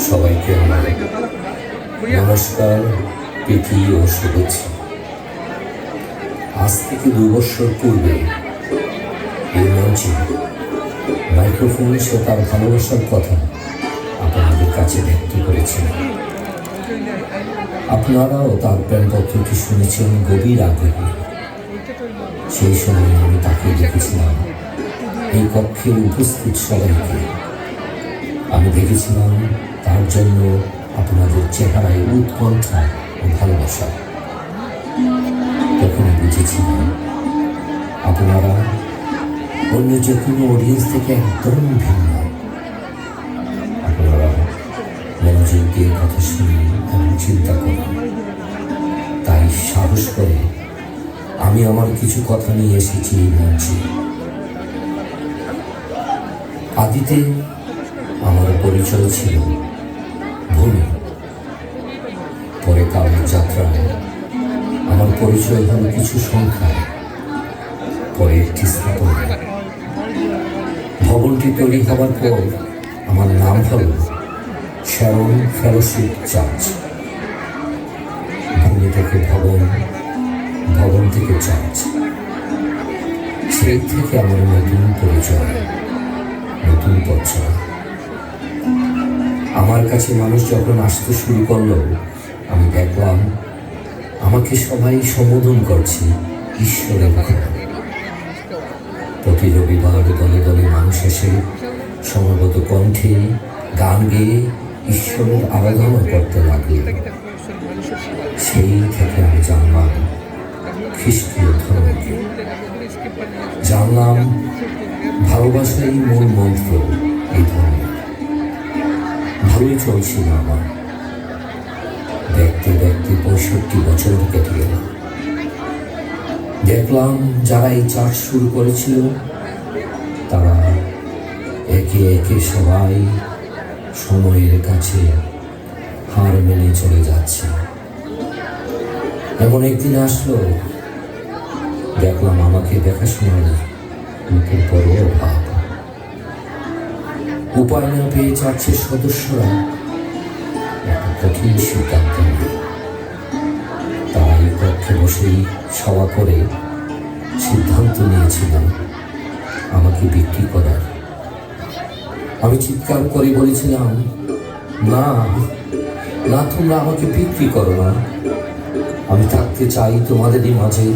সবাইকে আমার নমস্কার, প্রীতি ও শুভেচ্ছা। আজ থেকে 2 বছর পূর্বে এই মঞ্চে মাইক্রোফোনে সে তার ভালোবাসার কথা আপনাদের কাছে ব্যক্ত করেছেন। আপনারাও তার প্রেমপত্রটি শুনেছেন গভীর আগ্রহে। সেই সময় আমি তাকে দেখেছিলাম এই কক্ষে উপস্থিত সবাইকে। আমি দেখেছিলাম তার জন্য আপনাদের চেহারায় উৎকণ্ঠা ও ভালোবাসা। তখন বুঝেছিলাম আপনারা অন্য যে কোনো অডিয়েন্স থেকে একদম ভিন্ন। আপনারা মনোযোগ দিয়ে কথা শুনে এবং চিন্তা করেন। তাই সাহস করে আমি আমার কিছু কথা নিয়ে এসেছি এই মঞ্চে। আদিতে আমার পরিচয় ছিল ভূমি। পরে কালের যাত্রায় আমার পরিচয় হল কিছু সংখ্যায়, পরে একটি স্থাপনা। ভবনটি তৈরি হবার পর আমার নাম হল শ্যারন ফেলোশিপ চার্চ। ভূমি থেকে ভবন, ভবন থেকে চার্চ। সেই থেকে আমার নতুন পরিচয়, নতুন পরিচয়। আমার কাছে মানুষ যখন আসতে শুরু করলো, আমি দেখলাম আমাকে সবাই সম্বোধন করছে ঈশ্বরের ঘর। প্রতি রবিবার দলে দলে মানুষ এসে সমবেত কণ্ঠে গান গেয়ে ঈশ্বরের আরাধনা করতে লাগলো। সেই থেকে আমি জানলাম খ্রিস্টীয় ধর্মকে, জানলাম ভালোবাসাই মূল মন্ত্র এই ধর্ম। ভালোই চলছিল আমার। দেখতে দেখতে 65 বছর কেটে গেল। দেখলাম যারা এই চার্চ শুরু করেছিল তারা একে একে সবাই সময়ের কাছে হার মেনে চলে যাচ্ছে। এমন একদিন আসলো, দেখলাম আমাকে দেখাশোনার লোকের বড় অভাব। উপায় না পেয়ে চার্চের সদস্যরা একটা কঠিন সিদ্ধান্ত নেয়। তারা এই কক্ষে বসেই সভা করে সিদ্ধান্ত নিয়েছিলাম আমাকে বিক্রি করার। আমি চিৎকার করে বলেছিলাম, না না, তোমরা আমাকে বিক্রি করো না, আমি থাকতে চাই তোমাদেরই মাঝে।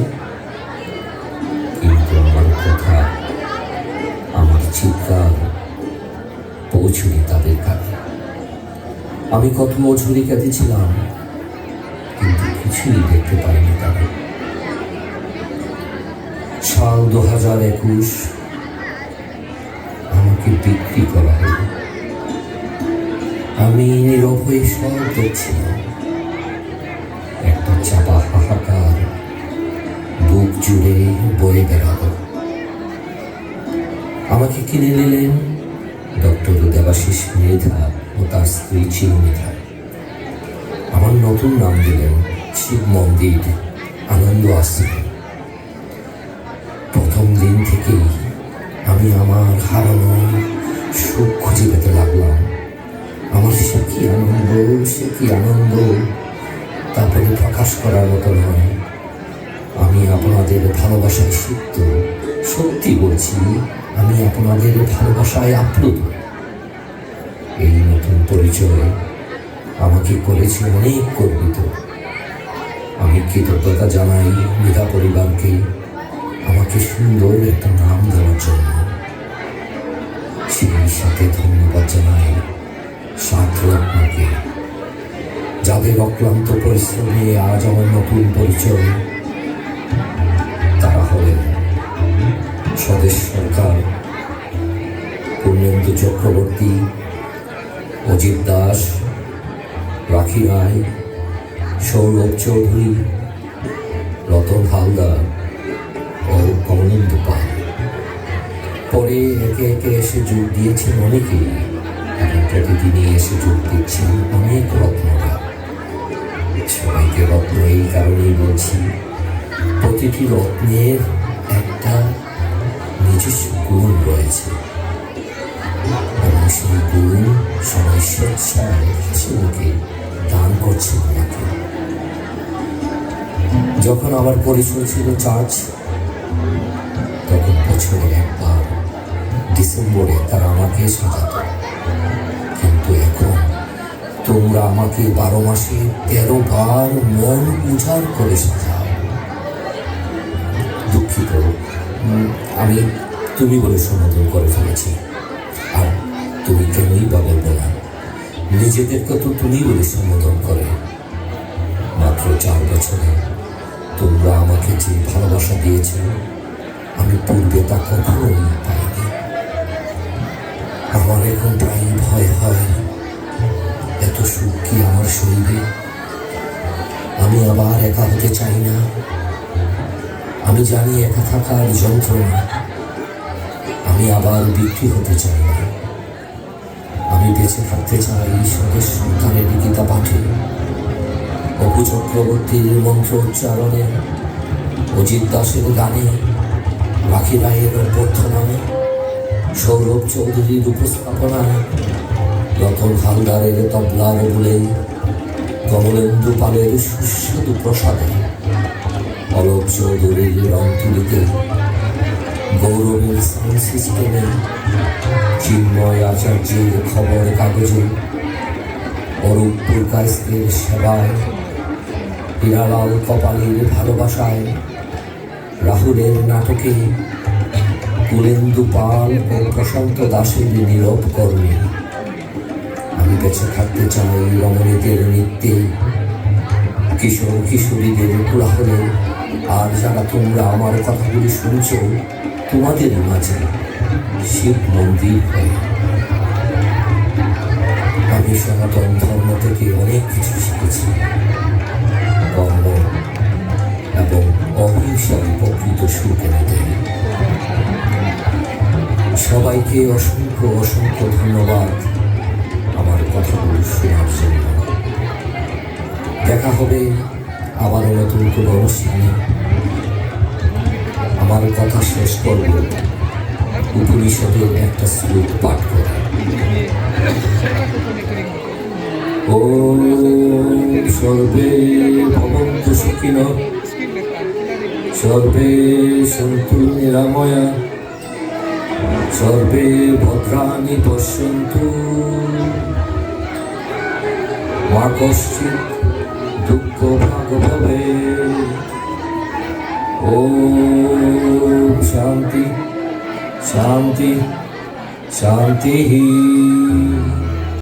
কিন্তু আমার কথা, আমার চিৎকার পৌঁছুনি তাদের কাছে। আমি কত ঝুড়ি কেঁদেছিলাম, কিন্তু কিছুই দেখতে পাইনি তাদের। সাল 2021 আমাকে বিক্রি করা হলো। আমি নীরব হয়ে সব দেখছিলাম। একটা চাপা হাহাকার বুক জুড়ে বয়ে বেড়ালো। আমাকে কিনে নিলেন ডক্টর দেবাশিস মৃধা ও তার স্ত্রী চিরমিধা। আমার নতুন নাম দিলেন শিব মন্দির আনন্দ আশ্রম। প্রথম দিন থেকেই আমি আমার হারানো সুখ খুঁজে পেতে লাগলাম। আমার সে কি আনন্দ, সে কি আনন্দ, তারপরে প্রকাশ করার মতো নয়। আমি আপনাদের ভালোবাসায় সিক্ত। সত্যি বলছি, আমি আপনাদের ভালোবাসায় আপ্লুত। এই নতুন পরিচয় আমাকে করেছে অনেক গর্বিত। আমি কৃতজ্ঞতা জানাই মৃধা পরিবারকে আমাকে সুন্দর একটা নাম দেওয়ার জন্য। সেই সাথে ধন্যবাদ জানাই সাতরত্নকে, যাদের অক্লান্ত পরিশ্রমে আজ আমার নতুন পরিচয়। তারা হলেন স্বদেশ সরকার, পূর্ণেন্দু চক্রবর্তী, অজিত দাস, রাখি রায়, সৌরভ চৌধুরী, রতন হালদার ও কমলেন্দু পাল। পরে একে একে এসে যোগ দিয়েছেন অনেকেই, এবং প্রতিদিনই এসে যোগ দিচ্ছেন অনেক রত্নরা। সবাইকে রত্ন এই কারণেই বলছি, প্রতিটি রত্নের একটা নিজস্ব গুণ রয়েছে, এবং সেই গুণ সবাই স্বেচ্ছায় সেগুলোকে দান করছে আমাকে। যখন আমার পরিচয় ছিল চার্চ, তখন বছরে একবার ডিসেম্বরে তারা আমাকে সাজাত। কিন্তু এখন তোমরা আমাকে 12 মাসে 13 বার মন উজাড় করে সাজাও। দুঃখিত, আমি তুমি বলে সম্বোধন করে ফেলেছি। আর তুমি কেনই বা বলবো না? নিজেদেরকে তো তুমি বলে সম্বোধন করে। মাত্র 4 বছরে তোমরা আমাকে যে ভালোবাসা দিয়েছ, আমি পূর্বে তা কখনোই পাইনি। আমার এখন প্রায় ভয় হয়, এত সুখ কি আমার শরীরে? আমি আবার একা হতে চাই না। আমি জানি একা থাকার যন্ত্রণা। আমি আবার বিক্রি হতে চাই না। আমি বেঁচে থাকতে চাই স্বদেশ সন্তানের গীতা পাঠে, অপু চক্রবর্তীর মন্ত্র উচ্চারণে, অজিত দাসের গানে, রাখি রায়ের অভ্যর্থনায়, সৌরভ চৌধুরীর উপস্থাপনায়, রতন হালদারের তবলার বলে, কমলেন্দু পালের সুস্বাদু প্রসাদে, অলোক চৌধুরীর রং তুলিতে, গৌরবের সাউন্ড সিস্টেমে, চিন্ময় আচার্যের খবর কাগজে, অরূপ পুরকায়েস্তের সেবায়, হীরালাল কপালের ভালোবাসায়, রাহুলের নাটকে, কুলেন্দু পাল ও প্রশান্ত দাসের নীরব কর্মে। আমি বেঁচে থাকতে চাই রমণীদের নৃত্যে, কিশোর কিশোরীদের কোলাহলে। আর যারা তোমরা আমার কথাগুলি শুনছ, তোমাদের মাঝে শিব মন্দির হয়। আমি সনাতন ধর্ম থেকে অনেক কিছু শিখেছি। কর্ম এবং অহিংসার প্রকৃত সুখ এনে দেয়। সবাইকে অসংখ্য অসংখ্য ধন্যবাদ আমার কথাগুলো শোনার জন্য। দেখা হবে আবারও নতুন কোনো অনুষ্ঠানে। আমার কথা শেষ করব উপনিষদের একটা শ্লোক পাঠ করে। ওম সর্বে ভবন্তু সুখিনঃ, সর্বে সন্তু নিরাময়া, সর্বে ভদ্রাণি পশ্যন্তু, মা কশ্চিৎ দুঃখ ভাগ ভবেৎ। ওম শান্তি শান্তি শান্তি।